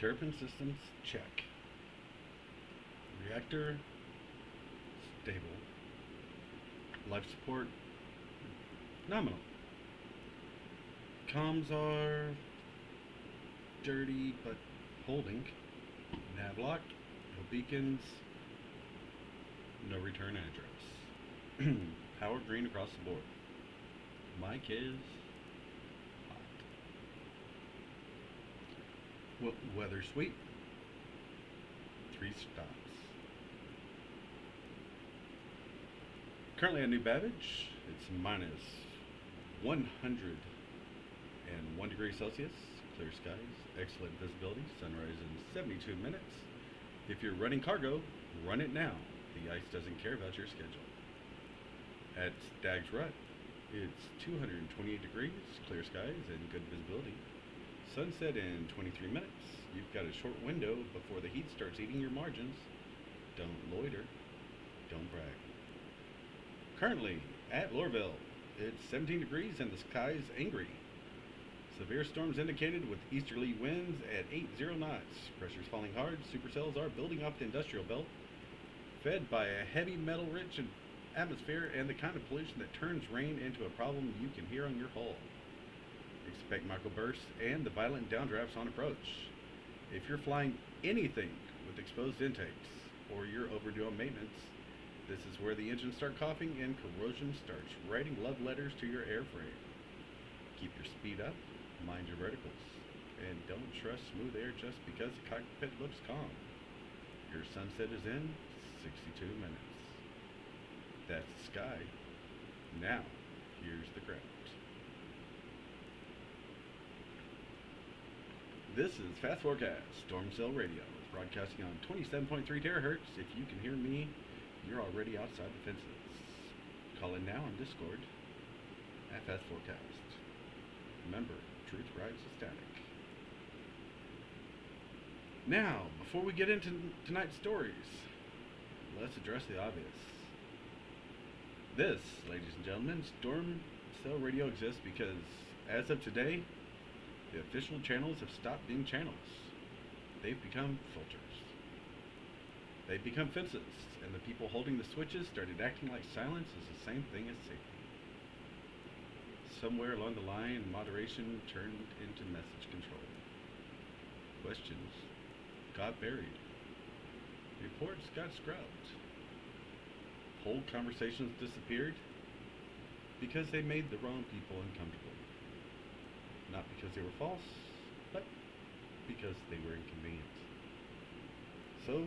Turbine systems, check. Reactor, stable. Life support, nominal. Comms are dirty but holding. Nav lock, no beacons, no return address. Power green across the board. Mic is hot. Weather sweep, three stops. Currently at New Babbage, it's minus 101 degrees Celsius, clear skies, excellent visibility, sunrise in 72 minutes. If you're running cargo, run it now. The ice doesn't care about your schedule. At Stag's Rut, it's 228 degrees, clear skies, and good visibility. Sunset in 23 minutes. You've got a short window before the heat starts eating your margins. Don't loiter. Don't brag. Currently, at Lorville, it's 17 degrees and the sky's angry. Severe storms indicated with easterly winds at 80 knots. Pressure's falling hard. Supercells are building up the industrial belt, fed by a heavy metal-rich atmosphere and the kind of pollution that turns rain into a problem you can hear on your hull. Expect microbursts and the violent downdrafts on approach. If you're flying anything with exposed intakes, or you're overdue on maintenance, this is where the engines start coughing and corrosion starts writing love letters to your airframe. Keep your speed up, mind your verticals, and don't trust smooth air just because the cockpit looks calm. Your sunset is in 62 minutes. That's the sky. Now, here's the ground. This is Fast Forecast, Stormcell Radio, broadcasting on 27.3 terahertz. If you can hear me, you're already outside the fences. Call in now on Discord at Fast Forecast. Remember, truth rides the static. Now, before we get into tonight's stories, let's address the obvious. This, ladies and gentlemen, Stormcell Radio exists because, as of today, the official channels have stopped being channels. They've become filters. They've become fences, and the people holding the switches started acting like silence is the same thing as safety. Somewhere along the line, moderation turned into message control. Questions got buried. Reports got scrubbed. Whole conversations disappeared because they made the wrong people uncomfortable. Not because they were false, but because they were inconvenient. So,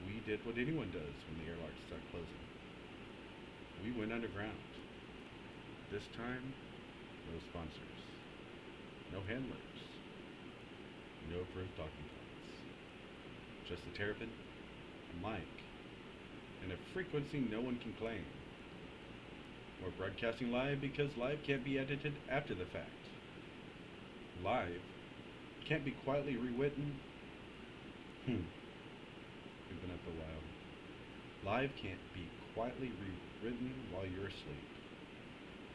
we did what anyone does when the airlocks start closing. We went underground. This time, no sponsors, no handlers, no approved talking points. Just a terrapin, a mic, and a frequency no one can claim. We're broadcasting live because live can't be edited after the fact. Live can't be quietly rewritten. We've been up a while. Live can't be quietly rewritten while you're asleep.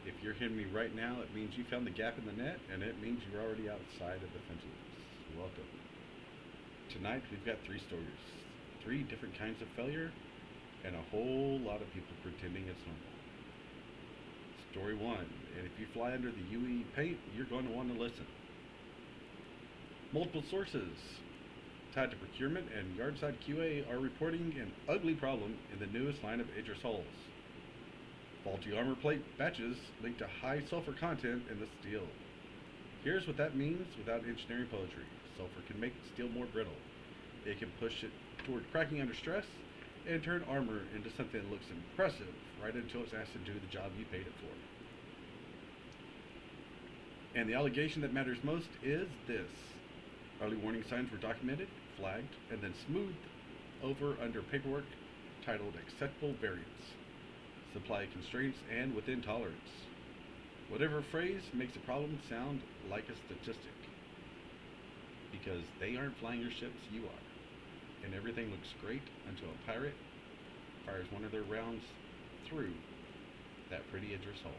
If you're hearing me right now, it means you found the gap in the net, and it means you're already outside of the fences. Welcome. Tonight we've got three stories. Three different kinds of failure, and a whole lot of people pretending it's normal. Story one, and if you fly under the UE paint, you're going to want to listen. Multiple sources tied to procurement and yardside QA are reporting an ugly problem in the newest line of Idris hulls. Faulty armor plate batches linked to high sulfur content in the steel. Here's what that means without engineering poetry. Sulfur can make steel more brittle. It can push it toward cracking under stress and turn armor into something that looks impressive right until it's asked to do the job you paid it for. And the allegation that matters most is this. Early warning signs were documented, flagged, and then smoothed over under paperwork titled Acceptable Variants, Supply Constraints, and Within Tolerance. Whatever phrase makes a problem sound like a statistic. Because they aren't flying your ships, you are. And everything looks great until a pirate fires one of their rounds through that pretty Idris hull.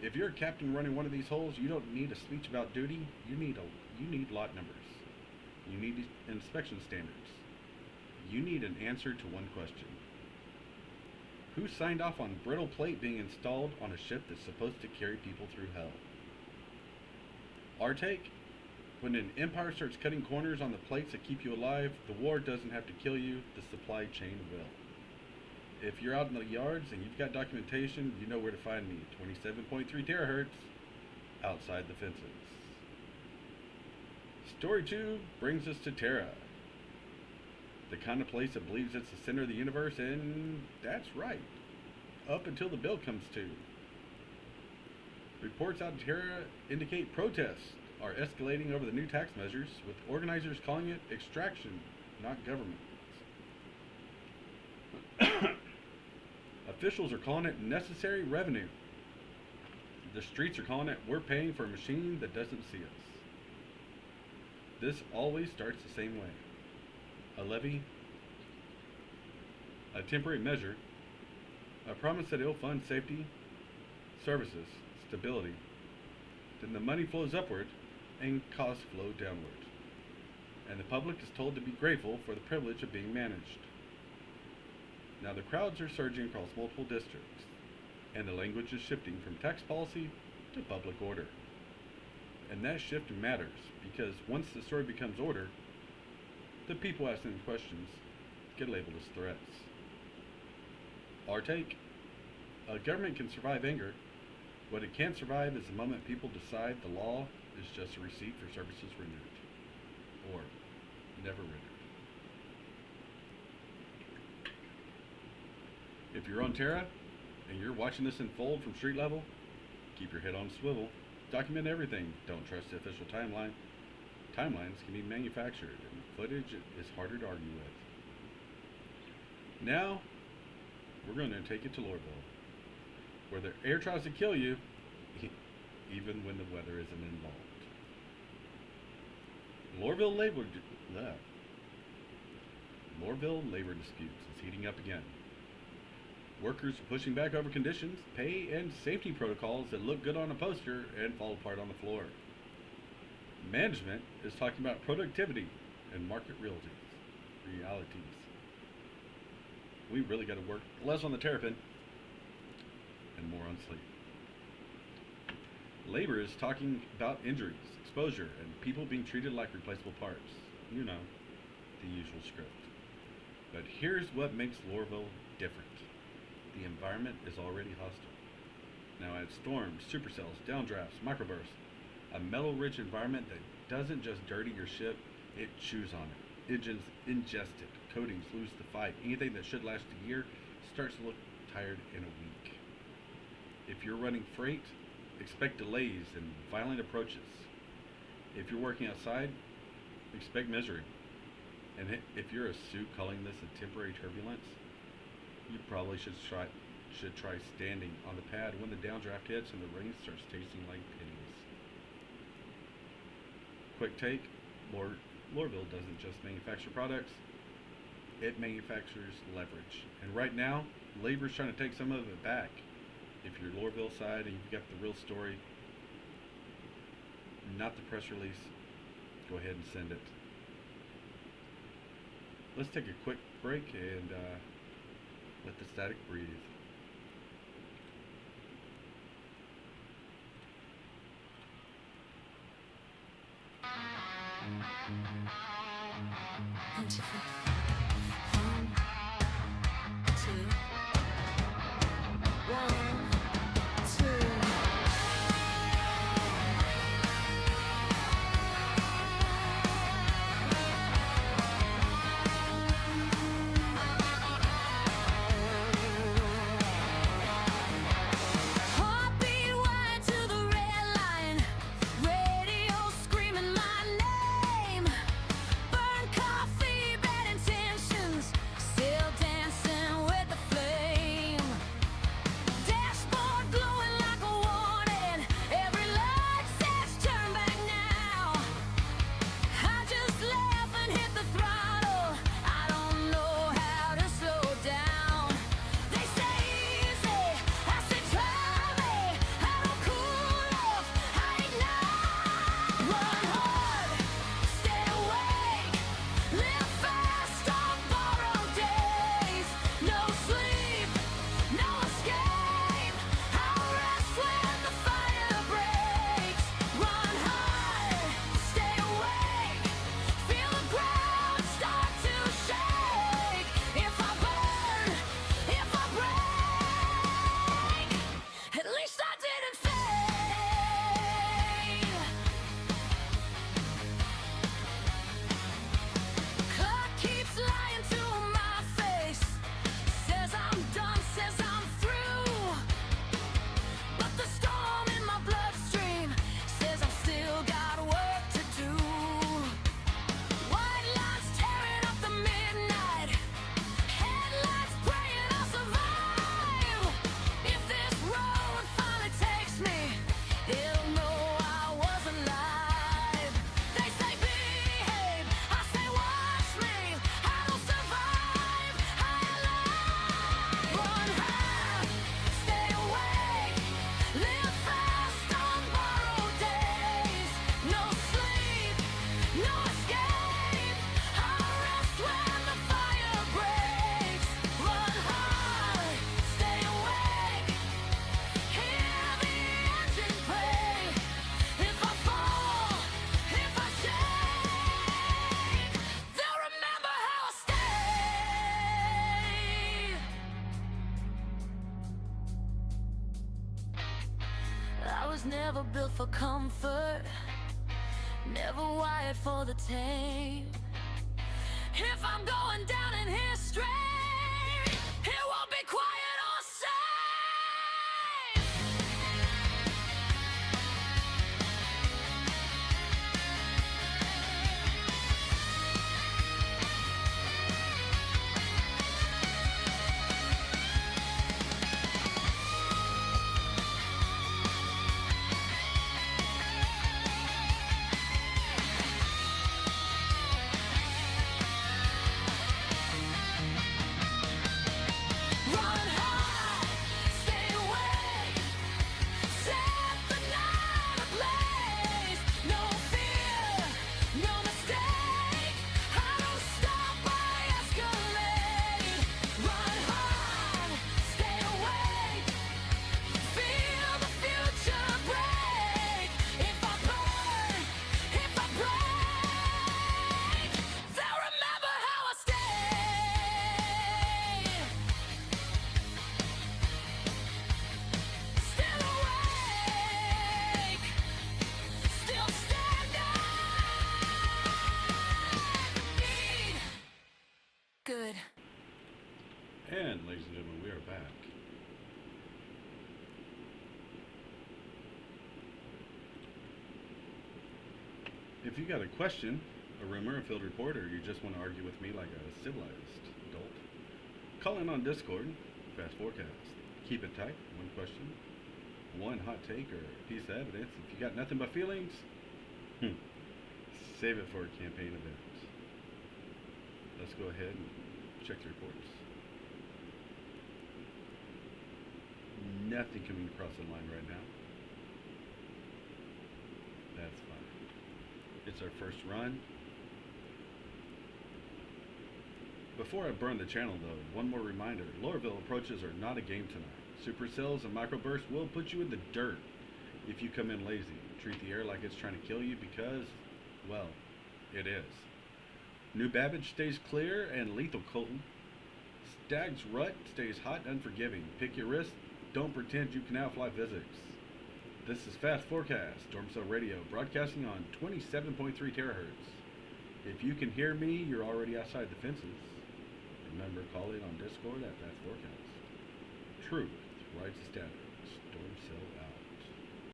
If you're a captain running one of these holes, you don't need a speech about duty. You need lot numbers. You need inspection standards. You need an answer to one question. Who signed off on brittle plate being installed on a ship that's supposed to carry people through hell? Our take? When an empire starts cutting corners on the plates that keep you alive, the war doesn't have to kill you, the supply chain will. If you're out in the yards and you've got documentation, you know where to find me. 27.3 terahertz, outside the fences. Story 2 brings us to Terra. The kind of place that believes it's the center of the universe, and that's right. Up until the bill comes to. Reports out of Terra indicate protests are escalating over the new tax measures, with organizers calling it extraction, not government. Officials are calling it necessary revenue. The streets are calling it we're paying for a machine that doesn't see us. This always starts the same way. A levy, a temporary measure, a promise that it'll fund safety, services, stability. Then the money flows upward and costs flow downward. And the public is told to be grateful for the privilege of being managed. Now the crowds are surging across multiple districts, and the language is shifting from tax policy to public order. And that shift matters, because once the story becomes order, the people asking the questions get labeled as threats. Our take: a government can survive anger. What it can't survive is the moment people decide the law is just a receipt for services rendered, or never rendered. If you're on Terra and you're watching this unfold from street level, keep your head on a swivel. Document everything. Don't trust the official timeline. Timelines can be manufactured, and footage is harder to argue with. Now, we're going to take it to Lorville, where the air tries to kill you, even when the weather isn't involved. Lorville labor disputes is heating up again. Workers are pushing back over conditions, pay, and safety protocols that look good on a poster and fall apart on the floor. Management is talking about productivity and market realities. We really got to work less on the terrapin and more on sleep. Labor is talking about injuries, exposure, and people being treated like replaceable parts. You know, the usual script. But here's what makes Lorville different. The environment is already hostile. Now add storms, supercells, downdrafts, microbursts, a metal-rich environment that doesn't just dirty your ship, it chews on it. Engines ingest it. Coatings lose the fight. Anything that should last a year starts to look tired in a week. If you're running freight, expect delays and violent approaches. If you're working outside, expect misery. And if you're a suit calling this a temporary turbulence, you probably should try standing on the pad when the downdraft hits and the rain starts tasting like pennies. Quick take, Lorville doesn't just manufacture products, it manufactures leverage. And right now, labor's trying to take some of it back. If you're Lorville side and you've got the real story, not the press release, go ahead and send it. Let's take a quick break and let the static breathe. Burn coffee, bad intentions, still dancing with the flame. never built for comfort, never wired for the tame. If I'm going down in history, it won't be quiet or safe. Good. And, ladies and gentlemen, we are back. If you got a question, a rumor, a field report, or you just want to argue with me like a civilized adult, call in on Discord, Fast Forecast. Keep it tight, one question, one hot take, or a piece of evidence. If you got nothing but feelings, save it for a campaign event. Let's go ahead and check the reports. Nothing coming across the line right now. That's fine. It's our first run. Before I burn the channel though, one more reminder. Lorville approaches are not a game tonight. Supercells and microbursts will put you in the dirt if you come in lazy. Treat the air like it's trying to kill you because, well, it is. New Babbage stays clear and lethal cold. Stag's Rut stays hot and unforgiving. Pick your wrist, don't pretend you can outfly physics. This is Fast Forecast, Stormcell Radio, broadcasting on 27.3 terahertz. If you can hear me, you're already outside the fences. Remember, call in on Discord at Fast Forecast. Truth rides the standard. Stormcell out.